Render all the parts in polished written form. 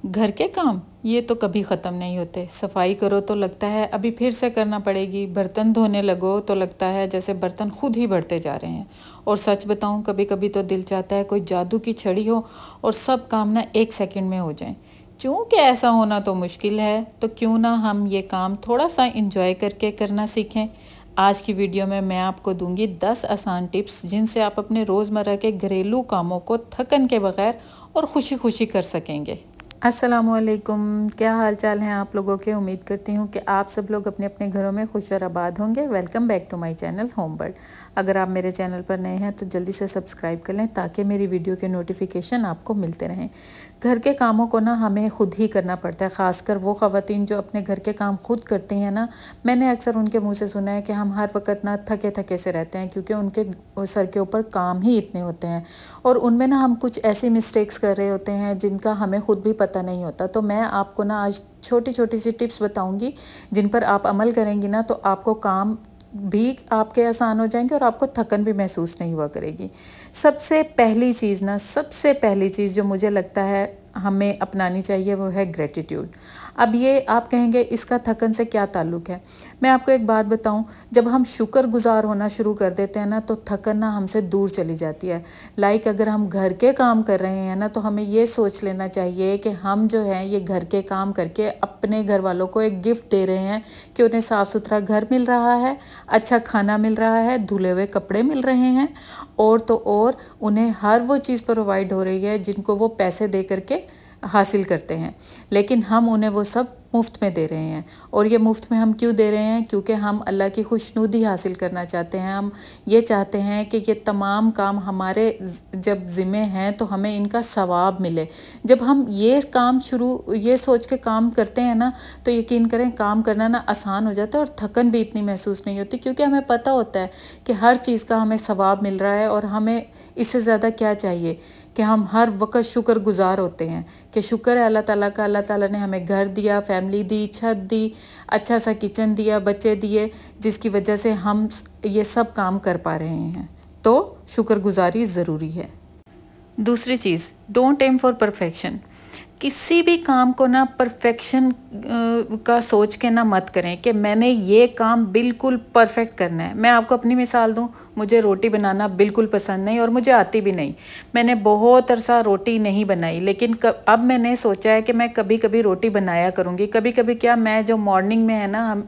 घर के काम ये तो कभी ख़त्म नहीं होते। सफाई करो तो लगता है अभी फिर से करना पड़ेगी, बर्तन धोने लगो तो लगता है जैसे बर्तन खुद ही बढ़ते जा रहे हैं। और सच बताऊं, कभी कभी तो दिल चाहता है कोई जादू की छड़ी हो और सब काम ना 1 सेकंड में हो जाएं। चूँकि ऐसा होना तो मुश्किल है, तो क्यों ना हम ये काम थोड़ा सा इंजॉय करके करना सीखें। आज की वीडियो में मैं आपको दूंगी 10 आसान टिप्स जिनसे आप अपने रोज़मर्रा के घरेलू कामों को थकन के बगैर और खुशी खुशी कर सकेंगे। अस्सलामुअलैकुम, क्या हाल चाल हैं आप लोगों के। उम्मीद करती हूँ कि आप सब लोग अपने अपने घरों में खुश और आबाद होंगे। Welcome back to my channel homebird. अगर आप मेरे चैनल पर नए हैं तो जल्दी से सब्सक्राइब कर लें ताकि मेरी वीडियो के नोटिफिकेशन आपको मिलते रहें। घर के कामों को ना हमें खुद ही करना पड़ता है, ख़ासकर वो ख़वातीन जो अपने घर के काम खुद करती हैं ना। मैंने अक्सर उनके मुँह से सुना है कि हम हर वक्त ना थके थके से रहते हैं, क्योंकि उनके सर के ऊपर काम ही इतने होते हैं और उनमें ना हम कुछ ऐसी मिस्टेक्स कर रहे होते हैं जिनका हमें खुद भी पता नहीं होता। तो मैं आपको ना आज छोटी छोटी सी टिप्स बताऊंगी जिन पर आप अमल करेंगी ना, तो आपको काम भी आपके आसान हो जाएंगे और आपको थकन भी महसूस नहीं हुआ करेगी। सबसे पहली चीज़ जो मुझे लगता है हमें अपनानी चाहिए वो है ग्रेटिट्यूड। अब ये आप कहेंगे इसका थकन से क्या ताल्लुक़ है। मैं आपको एक बात बताऊं, जब हम शुक्रगुजार होना शुरू कर देते हैं ना तो थकन ना हमसे दूर चली जाती है। अगर हम घर के काम कर रहे हैं ना तो हमें ये सोच लेना चाहिए कि हम जो है ये घर के काम करके अपने घर वालों को एक गिफ्ट दे रहे हैं कि उन्हें साफ़ सुथरा घर मिल रहा है, अच्छा खाना मिल रहा है, धुले हुए कपड़े मिल रहे हैं और तो और उन्हें हर वो चीज़ प्रोवाइड हो रही है जिनको वो पैसे दे करके हासिल करते हैं। लेकिन हम उन्हें वो सब मुफ्त में दे रहे हैं। और ये मुफ्त में हम क्यों दे रहे हैं? क्योंकि हम अल्लाह की खुशनुदी हासिल करना चाहते हैं। हम ये चाहते हैं कि ये तमाम काम हमारे जब ज़िम्मे हैं तो हमें इनका सवाब मिले। जब हम ये सोच के काम करते हैं ना तो यकीन करें काम करना ना आसान हो जाता है और थकन भी इतनी महसूस नहीं होती, क्योंकि हमें पता होता है कि हर चीज़ का हमें सवाब मिल रहा है। और हमें इससे ज़्यादा क्या चाहिए कि हम हर वक्त शुक्रगुजार होते हैं कि शुक्र है अल्लाह ताला का, अल्लाह ताला ने हमें घर दिया, फैमिली दी, छत दी, अच्छा सा किचन दिया, बच्चे दिए, जिसकी वजह से हम ये सब काम कर पा रहे हैं। तो शुक्रगुजारी ज़रूरी है। दूसरी चीज़, डोंट एम फॉर परफेक्शन। किसी भी काम को ना परफेक्शन का सोच के ना मत करें कि मैंने ये काम बिल्कुल परफेक्ट करना है। मैं आपको अपनी मिसाल दूं, मुझे रोटी बनाना बिल्कुल पसंद नहीं और मुझे आती भी नहीं। मैंने बहुत अरसा रोटी नहीं बनाई, लेकिन अब मैंने सोचा है कि मैं कभी कभी रोटी बनाया करूँगी। कभी कभी क्या, मैं जो मॉर्निंग में है ना, हम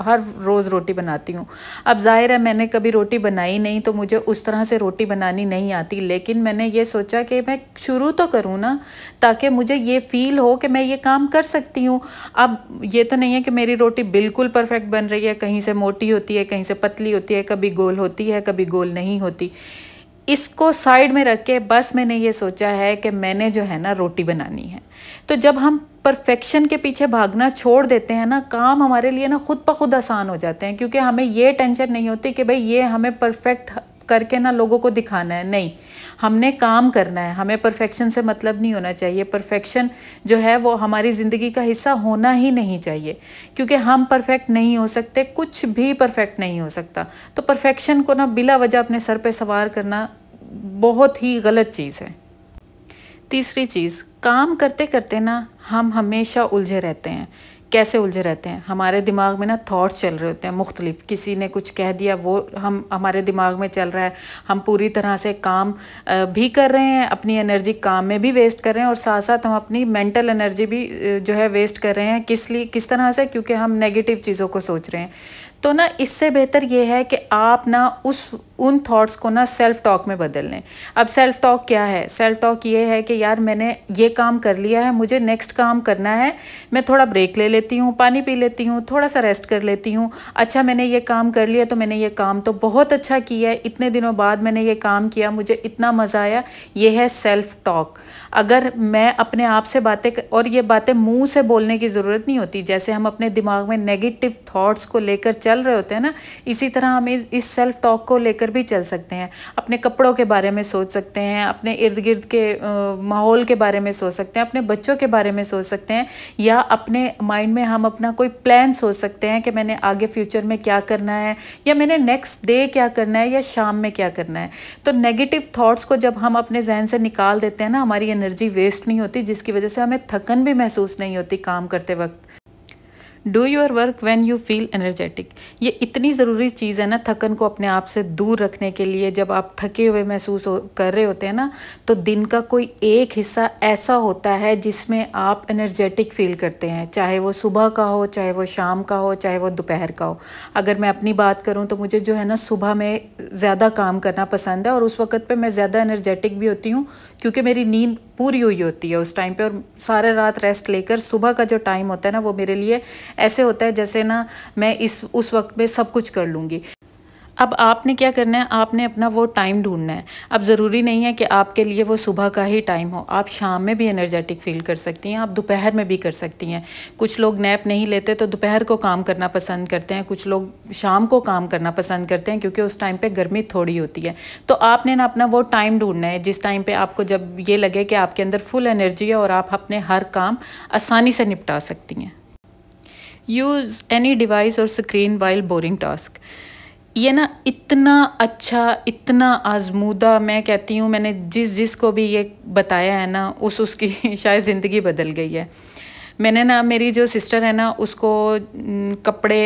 हर रोज़ रोटी बनाती हूँ। अब जाहिर है मैंने कभी रोटी बनाई नहीं तो मुझे उस तरह से रोटी बनानी नहीं आती, लेकिन मैंने ये सोचा कि मैं शुरू तो करूँ ना, ताकि मुझे ये फ़ील हो कि मैं ये काम कर सकती हूँ। अब ये तो नहीं है कि मेरी रोटी बिल्कुल परफेक्ट बन रही है, कहीं से मोटी होती है, कहीं से पतली होती है, कभी गोल होती है, कभी गोल नहीं होती। इसको साइड में रख के बस मैंने ये सोचा है कि मैंने जो है ना रोटी बनानी है। तो जब हम परफेक्शन के पीछे भागना छोड़ देते हैं ना, काम हमारे लिए ना खुद ब खुद आसान हो जाते हैं, क्योंकि हमें ये टेंशन नहीं होती कि भाई ये हमें परफेक्ट करके ना लोगों को दिखाना है। नहीं, हमने काम करना है, हमें परफेक्शन से मतलब नहीं होना चाहिए। परफेक्शन जो है वो हमारी ज़िंदगी का हिस्सा होना ही नहीं चाहिए, क्योंकि हम परफेक्ट नहीं हो सकते, कुछ भी परफेक्ट नहीं हो सकता। तो परफेक्शन को ना बिला वजह अपने सर पे सवार करना बहुत ही गलत चीज़ है। तीसरी चीज़, काम करते करते ना हम हमेशा उलझे रहते हैं। कैसे उलझे रहते हैं? हमारे दिमाग में ना थॉट्स चल रहे होते हैं मुख्तलिफ। किसी ने कुछ कह दिया, वो हमारे दिमाग में चल रहा है। हम पूरी तरह से काम भी कर रहे हैं, अपनी एनर्जी काम में भी वेस्ट कर रहे हैं और साथ साथ हम अपनी मेंटल एनर्जी भी जो है वेस्ट कर रहे हैं। किस तरह से? क्योंकि हम नेगेटिव चीज़ों को सोच रहे हैं। तो ना इससे बेहतर ये है कि आप ना उन थॉट्स को ना सेल्फ टॉक में बदल लें। अब सेल्फ टॉक क्या है? सेल्फ टॉक ये है कि यार मैंने ये काम कर लिया है, मुझे नेक्स्ट काम करना है, मैं थोड़ा ब्रेक ले लेती हूँ, पानी पी लेती हूँ, थोड़ा सा रेस्ट कर लेती हूँ। अच्छा, मैंने ये काम कर लिया तो मैंने ये काम तो बहुत अच्छा किया है, इतने दिनों बाद मैंने ये काम किया, मुझे इतना मज़ा आया। ये है सेल्फ टॉक। अगर मैं अपने आप से और ये बातें मुंह से बोलने की ज़रूरत नहीं होती। जैसे हम अपने दिमाग में नेगेटिव थॉट्स को लेकर चल रहे होते हैं ना, इसी तरह हम इस सेल्फ टॉक को लेकर भी चल सकते हैं। अपने कपड़ों के बारे में सोच सकते हैं, अपने इर्द गिर्द के माहौल के बारे में सोच सकते हैं, अपने बच्चों के बारे में सोच सकते हैं, या अपने माइंड में हम अपना कोई प्लान सोच सकते हैं कि मैंने आगे फ्यूचर में क्या करना है, या मैंने नेक्स्ट डे क्या करना है, या शाम में क्या करना है। तो नेगेटिव थॉट्स को जब हम अपने जहन से निकाल देते हैं ना, हमारी एनर्जी वेस्ट नहीं होती, जिसकी वजह से हमें थकन भी महसूस नहीं होती काम करते वक्त। Do your work when you feel energetic, ये इतनी ज़रूरी चीज़ है ना थकन को अपने आप से दूर रखने के लिए। जब आप थके हुए महसूस कर रहे होते हैं ना, तो दिन का कोई एक हिस्सा ऐसा होता है जिसमें आप एनर्जेटिक फील करते हैं, चाहे वो सुबह का हो, चाहे वो शाम का हो, चाहे वो दोपहर का हो। अगर मैं अपनी बात करूं तो मुझे जो है ना सुबह में ज़्यादा काम करना पसंद है, और उस वक्त पे मैं ज़्यादा एनर्जेटिक भी होती हूँ क्योंकि मेरी नींद पूरी हुई होती है उस टाइम पे, और सारे रात रेस्ट लेकर सुबह का जो टाइम होता है ना वो मेरे लिए ऐसे होता है जैसे ना मैं उस वक्त में सब कुछ कर लूँगी। अब आपने क्या करना है, आपने अपना वो टाइम ढूंढना है। अब ज़रूरी नहीं है कि आपके लिए वो सुबह का ही टाइम हो, आप शाम में भी एनर्जेटिक फील कर सकती हैं, आप दोपहर में भी कर सकती हैं। कुछ लोग नैप नहीं लेते तो दोपहर को काम करना पसंद करते हैं, कुछ लोग शाम को काम करना पसंद करते हैं क्योंकि उस टाइम पे गर्मी थोड़ी होती है। तो आपने ना अपना वो टाइम ढूंढना है जिस टाइम पर आपको जब ये लगे कि आपके अंदर फुल एनर्जी है और आप अपने हर काम आसानी से निपटा सकती हैं। यूज़ एनी डिवाइस और स्क्रीन वाइल बोरिंग टास्क, ये ना इतना अच्छा, इतना आजमूदा, मैं कहती हूँ मैंने जिसको भी ये बताया है ना उसकी शायद ज़िंदगी बदल गई है। मैंने ना, मेरी जो सिस्टर है ना उसको कपड़े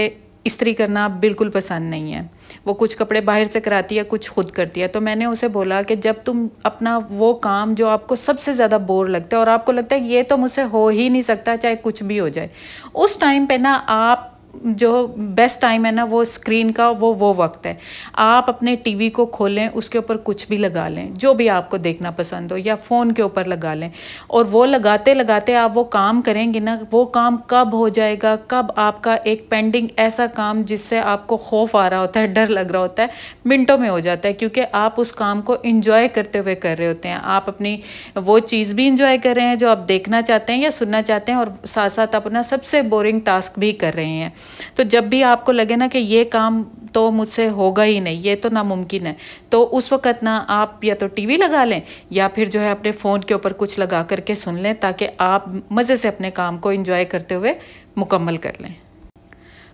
इस्त्री करना बिल्कुल पसंद नहीं है। वो कुछ कपड़े बाहर से कराती है, कुछ खुद करती है। तो मैंने उसे बोला कि जब तुम अपना वो काम जो आपको सबसे ज़्यादा बोर लगता है और आपको लगता है ये तो मुझसे हो ही नहीं सकता चाहे कुछ भी हो जाए, उस टाइम पे ना आप जो बेस्ट टाइम है ना वो स्क्रीन का वो वक्त है। आप अपने टीवी को खोलें, उसके ऊपर कुछ भी लगा लें जो भी आपको देखना पसंद हो, या फ़ोन के ऊपर लगा लें, और वो लगाते लगाते आप वो काम करेंगे ना, वो काम कब हो जाएगा, कब आपका एक पेंडिंग ऐसा काम जिससे आपको खौफ आ रहा होता है, डर लग रहा होता है, मिनटों में हो जाता है, क्योंकि आप उस काम को इंजॉय करते हुए कर रहे होते हैं। आप अपनी वो चीज़ भी इंजॉय कर रहे हैं जो आप देखना चाहते हैं या सुनना चाहते हैं, और साथ साथ अपना सबसे बोरिंग टास्क भी कर रहे हैं। तो जब भी आपको लगे ना कि ये काम तो मुझसे होगा ही नहीं, ये तो नामुमकिन है, तो उस वक़्त ना आप या तो टीवी लगा लें या फिर जो है अपने फ़ोन के ऊपर कुछ लगा करके सुन लें, ताकि आप मज़े से अपने काम को एंजॉय करते हुए मुकम्मल कर लें।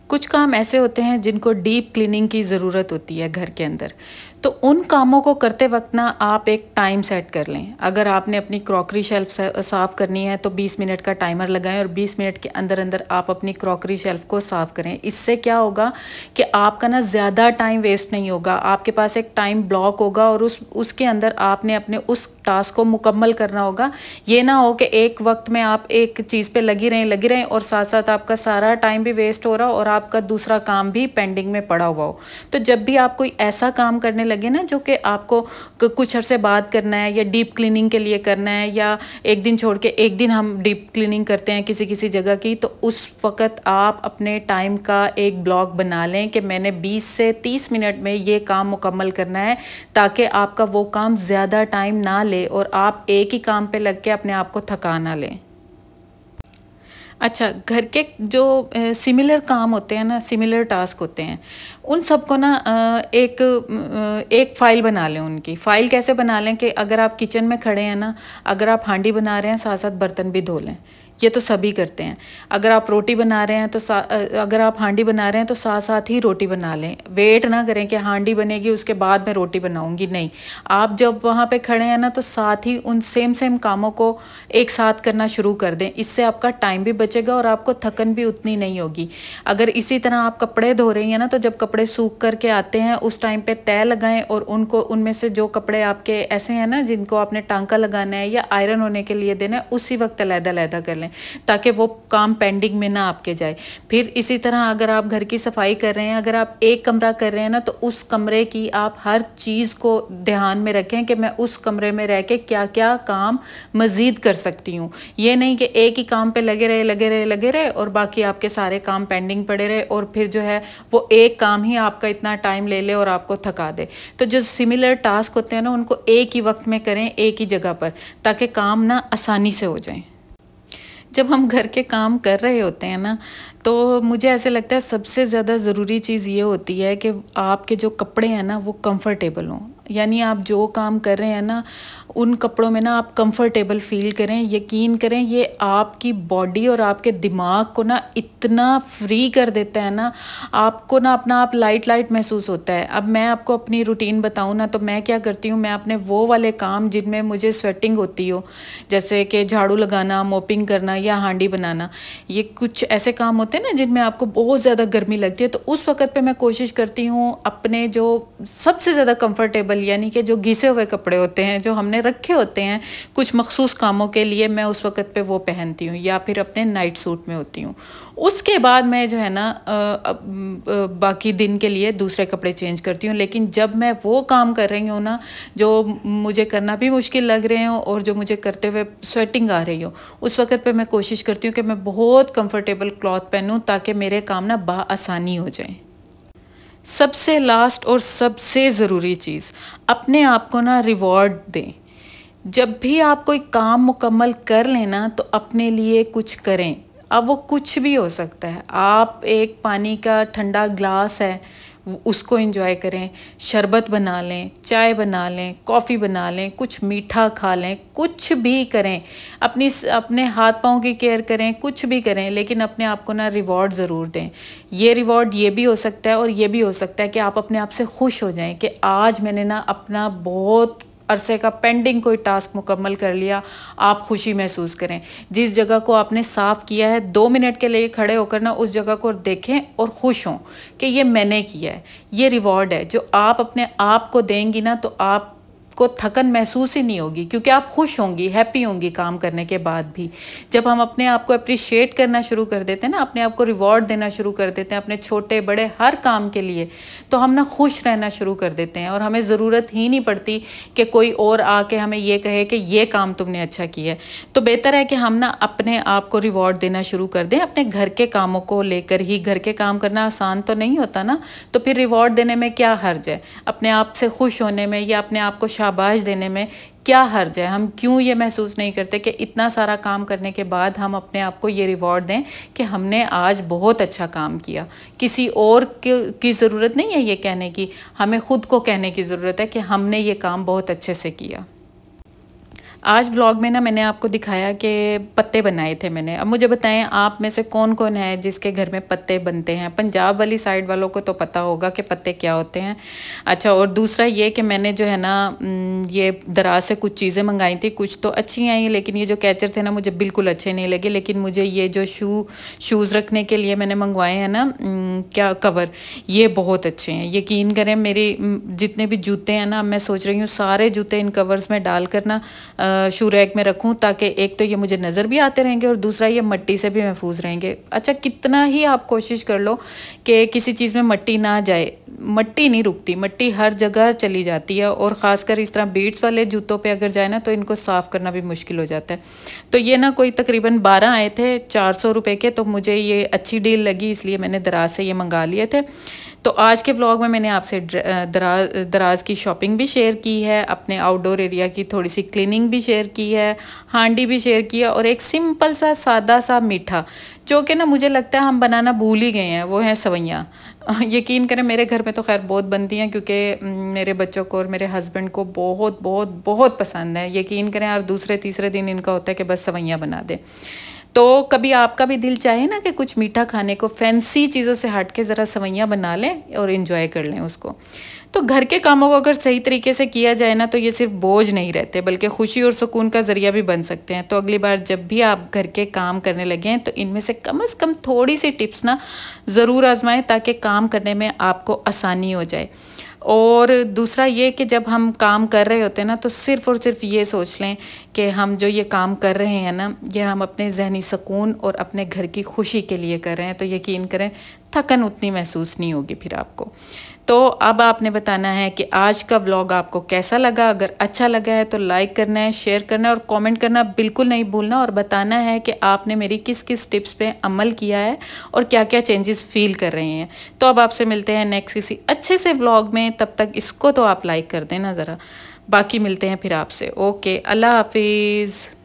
कुछ काम ऐसे होते हैं जिनको डीप क्लीनिंग की ज़रूरत होती है घर के अंदर, तो उन कामों को करते वक्त ना आप एक टाइम सेट कर लें। अगर आपने अपनी क्रॉकरी शेल्फ साफ़ करनी है तो 20 मिनट का टाइमर लगाएं, और 20 मिनट के अंदर अंदर आप अपनी क्रॉकरी शेल्फ को साफ़ करें। इससे क्या होगा कि आपका ना ज़्यादा टाइम वेस्ट नहीं होगा, आपके पास एक टाइम ब्लॉक होगा और उसके अंदर आपने अपने उस टास्क को मुकम्मल करना होगा। ये ना हो कि एक वक्त में आप एक चीज़ पे लगी रहें और साथ साथ आपका सारा टाइम भी वेस्ट हो रहा हो और आपका दूसरा काम भी पेंडिंग में पड़ा हुआ हो। तो जब भी आप कोई ऐसा काम करने लगे ना जो कि आपको कुछ अरसे बाद करना है, या डीप क्लीनिंग के लिए करना है, या एक दिन छोड़ के एक दिन हम डीप क्लीनिंग करते हैं किसी जगह की, तो उस वक़्त आप अपने टाइम का एक ब्लॉक बना लें कि मैंने 20 से 30 मिनट में ये काम मुकम्मल करना है, ताकि आपका वो काम ज़्यादा टाइम ना ले और आप एक ही काम पे लग के अपने आप को थका ना लें। अच्छा, घर के जो सिमिलर काम होते हैं ना, सिमिलर टास्क होते हैं, उन सबको ना एक फ़ाइल बना लें। उनकी फ़ाइल कैसे बना लें कि अगर आप किचन में खड़े हैं ना, अगर आप हांडी बना रहे हैं साथ साथ बर्तन भी धो लें। ये तो सभी करते हैं। अगर आप रोटी बना रहे हैं तो अगर आप हांडी बना रहे हैं तो साथ साथ ही रोटी बना लें। वेट ना करें कि हांडी बनेगी उसके बाद मैं रोटी बनाऊंगी, नहीं। आप जब वहाँ पे खड़े हैं ना तो साथ ही उन सेम कामों को एक साथ करना शुरू कर दें। इससे आपका टाइम भी बचेगा और आपको थकन भी उतनी नहीं होगी। अगर इसी तरह आप कपड़े धो रही हैं ना, तो जब कपड़े सूख करके आते हैं उस टाइम पे तय लगाएं, और उनको उनमें से जो कपड़े आपके ऐसे हैं ना जिनको आपने टांका लगाना है या आयरन होने के लिए देना है, उसी वक्त अलग-अलग कर लें, ताकि वो काम पेंडिंग में ना आपके जाए। फिर इसी तरह अगर आप घर की सफाई कर रहे हैं, अगर आप एक कमरा कर रहे हैं ना, तो उस कमरे की आप हर चीज़ को ध्यान में रखें कि मैं उस कमरे में रह के क्या क्या काम मज़ीद कर सकती हूँ। ये नहीं कि एक ही काम पे लगे रहे और बाकी आपके सारे काम पेंडिंग पड़े रहे, और फिर जो है वो एक काम ही आपका इतना टाइम ले ले और आपको थका दे। तो जो सिमिलर टास्क होते हैं ना, उनको एक ही वक्त में करें, एक ही जगह पर, ताकि काम ना आसानी से हो जाए। जब हम घर के काम कर रहे होते हैं ना, तो मुझे ऐसे लगता है सबसे ज़्यादा ज़रूरी चीज़ ये होती है कि आपके जो कपड़े हैं ना वो कंफर्टेबल हों। यानी आप जो काम कर रहे हैं ना, उन कपड़ों में ना आप कंफर्टेबल फील करें। यकीन करें ये आपकी बॉडी और आपके दिमाग को ना इतना फ्री कर देता है ना, आपको ना अपना आप लाइट लाइट महसूस होता है। अब मैं आपको अपनी रूटीन बताऊं ना, तो मैं क्या करती हूँ, मैं अपने वो वाले काम जिनमें मुझे स्वेटिंग होती हो, जैसे कि झाड़ू लगाना, मोपिंग करना या हांडी बनाना, ये कुछ ऐसे काम होते हैं ना जिनमें आपको बहुत ज़्यादा गर्मी लगती है, तो उस वक्त पे मैं कोशिश करती हूँ अपने जो सबसे ज़्यादा कंफर्टेबल यानी कि जो घिसे हुए कपड़े होते हैं जो हमने रखे होते हैं कुछ मखसूस कामों के लिए, मैं उस वक्त पे वो पहनती हूँ या फिर अपने नाइट सूट में होती हूँ। उसके बाद मैं जो है ना बाकी दिन के लिए दूसरे कपड़े चेंज करती हूँ। लेकिन जब मैं वो काम कर रही हूँ ना जो मुझे करना भी मुश्किल लग रहे हो और जो मुझे करते हुए स्वेटिंग आ रही हो, उस वक्त पे मैं कोशिश करती हूँ कि मैं बहुत कंफर्टेबल क्लॉथ पहनूँ ताकि मेरे काम ना आसानी हो जाए। सबसे लास्ट और सबसे ज़रूरी चीज़, अपने आप को ना रिवॉर्ड दें। जब भी आप कोई काम मुकम्मल कर लेना तो अपने लिए कुछ करें। अब वो कुछ भी हो सकता है, आप एक पानी का ठंडा ग्लास है उसको एंजॉय करें, शरबत बना लें, चाय बना लें, कॉफ़ी बना लें, कुछ मीठा खा लें, कुछ भी करें, अपने हाथ पाँव की केयर करें, कुछ भी करें, लेकिन अपने आप को ना रिवॉर्ड ज़रूर दें। ये रिवॉर्ड ये भी हो सकता है और ये भी हो सकता है कि आप अपने आप से खुश हो जाएं कि आज मैंने ना अपना बहुत अरसे का पेंडिंग कोई टास्क मुकम्मल कर लिया। आप खुशी महसूस करें। जिस जगह को आपने साफ़ किया है 2 मिनट के लिए खड़े होकर ना उस जगह को देखें और खुश हों कि ये मैंने किया है। ये रिवॉर्ड है जो आप अपने आप को देंगी ना, तो आप को थकन महसूस ही नहीं होगी, क्योंकि आप खुश होंगी, हैप्पी होंगी काम करने के बाद भी। जब हम अपने आप को अप्रिशिएट करना शुरू कर देते हैं ना, अपने आप को रिवॉर्ड देना शुरू कर देते हैं अपने छोटे बड़े हर काम के लिए, तो हम ना खुश रहना शुरू कर देते हैं और हमें ज़रूरत ही नहीं पड़ती कि कोई और आके हमें ये कहे कि ये काम तुमने अच्छा किया है। तो बेहतर है कि हम ना अपने आप को रिवॉर्ड देना शुरू कर दें अपने घर के कामों को लेकर ही। घर के काम करना आसान तो नहीं होता ना, तो फिर रिवॉर्ड देने में क्या हर्ज है? अपने आप से खुश होने में या अपने आप को शाबाश देने में क्या हर्ज है? हम क्यों ये महसूस नहीं करते कि इतना सारा काम करने के बाद हम अपने आप को ये रिवॉर्ड दें कि हमने आज बहुत अच्छा काम किया। किसी और की ज़रूरत नहीं है ये कहने की, हमें ख़ुद को कहने की ज़रूरत है कि हमने ये काम बहुत अच्छे से किया। आज ब्लॉग में ना मैंने आपको दिखाया कि पत्ते बनाए थे मैंने। अब मुझे बताएं आप में से कौन कौन है जिसके घर में पत्ते बनते हैं। पंजाब वाली साइड वालों को तो पता होगा कि पत्ते क्या होते हैं। अच्छा, और दूसरा ये कि मैंने जो है ना ये दराज से कुछ चीज़ें मंगाई थी, कुछ तो अच्छी आई, लेकिन ये जो कैचर थे ना मुझे बिल्कुल अच्छे नहीं लगे। लेकिन मुझे ये जो शूज़ रखने के लिए मैंने मंगवाए हैं ना क्या कवर, ये बहुत अच्छे हैं। यकीन करें मेरी जितने भी जूते हैं ना, मैं सोच रही हूँ सारे जूते इन कवर्स में डाल कर ना शू रैक में रखूं, ताकि एक तो ये मुझे नज़र भी आते रहेंगे और दूसरा ये मट्टी से भी महफूज रहेंगे। अच्छा, कितना ही आप कोशिश कर लो कि किसी चीज़ में मट्टी ना जाए, मट्टी नहीं रुकती, मट्टी हर जगह चली जाती है। और ख़ासकर इस तरह बीट्स वाले जूतों पे अगर जाए ना तो इनको साफ़ करना भी मुश्किल हो जाता है। तो ये ना कोई तकरीबन 12 आए थे 400 रुपये के, तो मुझे ये अच्छी डील लगी, इसलिए मैंने दराज से ये मंगा लिए थे। तो आज के व्लॉग में मैंने आपसे दराज की शॉपिंग भी शेयर की है, अपने आउटडोर एरिया की थोड़ी सी क्लीनिंग भी शेयर की है, हांडी भी शेयर की है, और एक सिंपल सा सादा सा मीठा जो कि ना मुझे लगता है हम बनाना भूल ही गए हैं, वो है सवैयाँ। यकीन करें मेरे घर में तो खैर बहुत बनती हैं, क्योंकि मेरे बच्चों को और मेरे हस्बैंड को बहुत बहुत बहुत पसंद है। यकीन करें और दूसरे तीसरे दिन इनका होता है कि बस सवैयाँ बना दें। तो कभी आपका भी दिल चाहे ना कि कुछ मीठा खाने को, फैंसी चीज़ों से हट के ज़रा सवैयाँ बना लें और इन्जॉय कर लें उसको। तो घर के कामों को अगर सही तरीके से किया जाए ना, तो ये सिर्फ बोझ नहीं रहते बल्कि खुशी और सुकून का ज़रिया भी बन सकते हैं। तो अगली बार जब भी आप घर के काम करने लगे हैं तो इनमें से कम थोड़ी सी टिप्स ना ज़रूर आजमाएं, ताकि काम करने में आपको आसानी हो जाए। और दूसरा ये कि जब हम काम कर रहे होते हैं ना, तो सिर्फ़ और सिर्फ ये सोच लें कि हम जो ये काम कर रहे हैं ना, ये हम अपने जहनी सुकून और अपने घर की खुशी के लिए कर रहे हैं। तो यकीन करें थकन उतनी महसूस नहीं होगी फिर आपको। तो अब आपने बताना है कि आज का व्लॉग आपको कैसा लगा। अगर अच्छा लगा है तो लाइक करना है, शेयर करना है और कमेंट करना बिल्कुल नहीं भूलना, और बताना है कि आपने मेरी किस किस टिप्स पे अमल किया है और क्या क्या चेंजेस फील कर रहे हैं। तो अब आपसे मिलते हैं नेक्स्ट किसी अच्छे से व्लॉग में। तब तक इसको तो आप लाइक कर देना ज़रा, बाकी मिलते हैं फिर आपसे। ओके, अल्लाह हाफिज़।